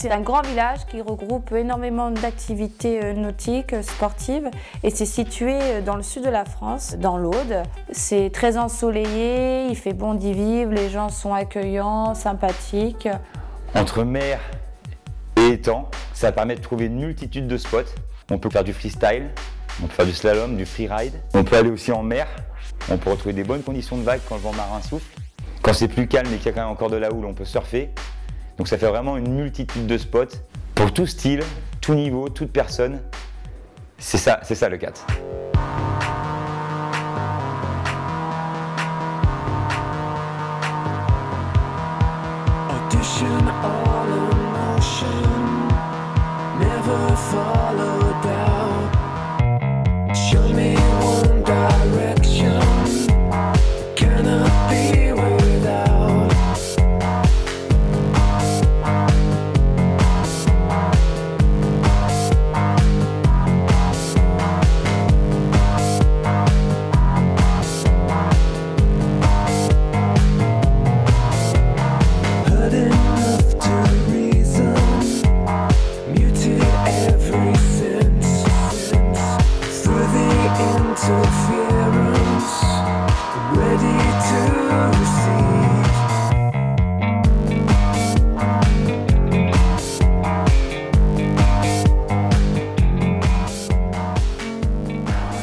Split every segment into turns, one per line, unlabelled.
C'est un grand village qui regroupe énormément d'activités nautiques, sportives, et c'est situé dans le sud de la France, dans l'Aude. C'est très ensoleillé, il fait bon d'y vivre, les gens sont accueillants, sympathiques.
Entre mer et étang, ça permet de trouver une multitude de spots. On peut faire du freestyle, on peut faire du slalom, du freeride. On peut aller aussi en mer, on peut retrouver des bonnes conditions de vagues quand le vent marin souffle. Quand c'est plus calme et qu'il y a quand même encore de la houle, on peut surfer. Donc ça fait vraiment une multitude de spots pour tout style, tout niveau, toute personne. C'est ça le CAT.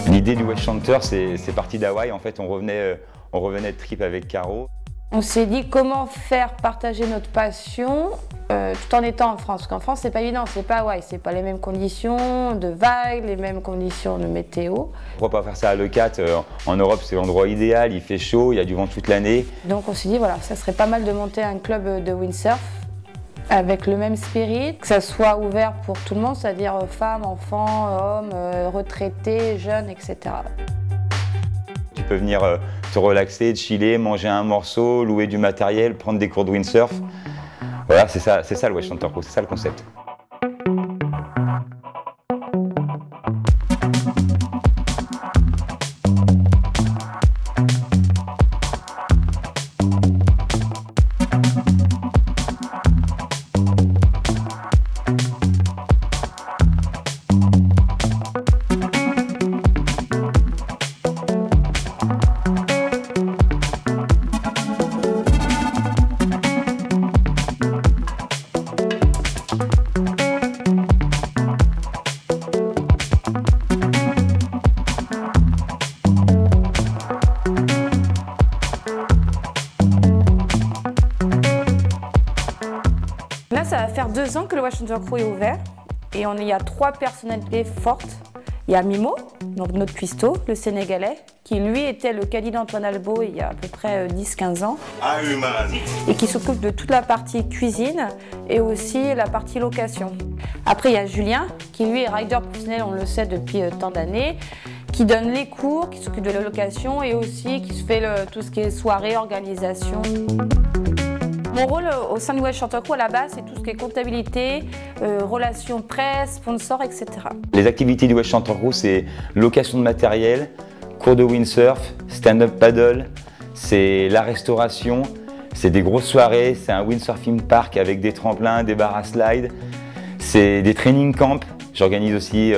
L'idée du West Chanter, c'est parti d'Hawaï. En fait, on revenait de trip avec Caro.
On s'est dit comment faire partager notre passion tout en étant en France. Parce qu'en France, c'est pas évident, c'est pas Hawaï, c'est pas les mêmes conditions de vagues, les mêmes conditions de météo.
Pourquoi pas faire ça à Leucate? En Europe, c'est l'endroit idéal, il fait chaud, il y a du vent toute l'année.
Donc on s'est dit, voilà, ça serait pas mal de monter un club de windsurf avec le même spirit, que ça soit ouvert pour tout le monde, c'est-à-dire femmes, enfants, hommes, retraités, jeunes, etc.
Tu peux venir te relaxer, chiller, manger un morceau, louer du matériel, prendre des cours de windsurf. Voilà, c'est ça le West Chanter Crew, c'est ça le concept.
Là, ça va faire 2 ans que le West Chanter Crew est ouvert et il y a 3 personnalités fortes. Il y a Mimo, donc notre cuistot, le Sénégalais, qui lui était le caddie d'Antoine Albo il y a à peu près 10-15 ans. Et qui s'occupe de toute la partie cuisine et aussi la partie location. Après, il y a Julien, qui lui est rider professionnel, on le sait depuis tant d'années, qui donne les cours, qui s'occupe de la location et aussi qui fait tout ce qui est soirée, organisation. Mon rôle au sein du West Chanter Crew à la base, c'est tout ce qui est comptabilité, relations presse, sponsors, etc.
Les activités du West Chanter Crew, c'est location de matériel, cours de windsurf, stand-up paddle, c'est la restauration, c'est des grosses soirées, c'est un windsurfing park avec des tremplins, des barres à slide, c'est des training camps. J'organise aussi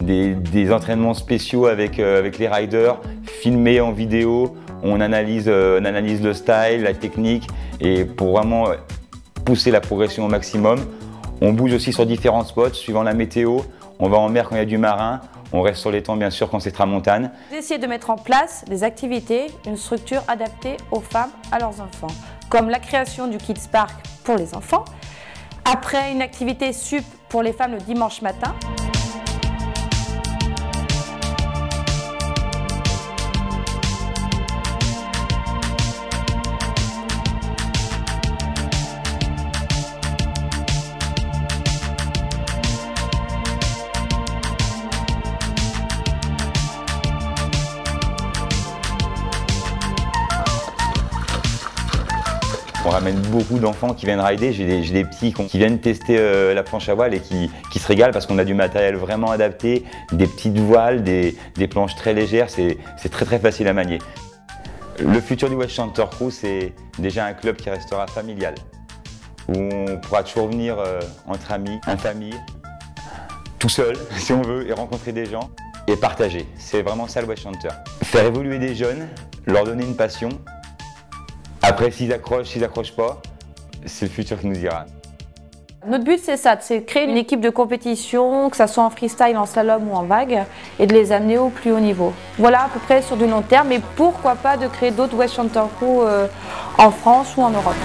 des entraînements spéciaux avec les riders, filmés en vidéo. On analyse le style, la technique et pour vraiment pousser la progression au maximum. On bouge aussi sur différents spots suivant la météo. On va en mer quand il y a du marin. On reste sur l'étang bien sûr quand c'est tramontane.
J'ai essayé de mettre en place des activités, une structure adaptée aux femmes, à leurs enfants, comme la création du Kids Park pour les enfants. Après, une activité sup pour les femmes le dimanche matin.
On ramène beaucoup d'enfants qui viennent rider, j'ai des petits qui viennent tester la planche à voile et qui se régalent parce qu'on a du matériel vraiment adapté, des petites voiles, des planches très légères, c'est très facile à manier. Le futur du West Chanter Crew, c'est déjà un club qui restera familial. où on pourra toujours venir entre amis, en famille, tout seul si on veut, et rencontrer des gens et partager. C'est vraiment ça le West Chanter. Faire évoluer des jeunes, leur donner une passion. Après, s'ils accrochent pas, c'est le futur qui nous dira.
Notre but, c'est ça, c'est de créer une équipe de compétition, que ce soit en freestyle, en slalom ou en vague, et de les amener au plus haut niveau. Voilà, à peu près sur du long terme, et pourquoi pas de créer d'autres West Chanter Crew en France ou en Europe.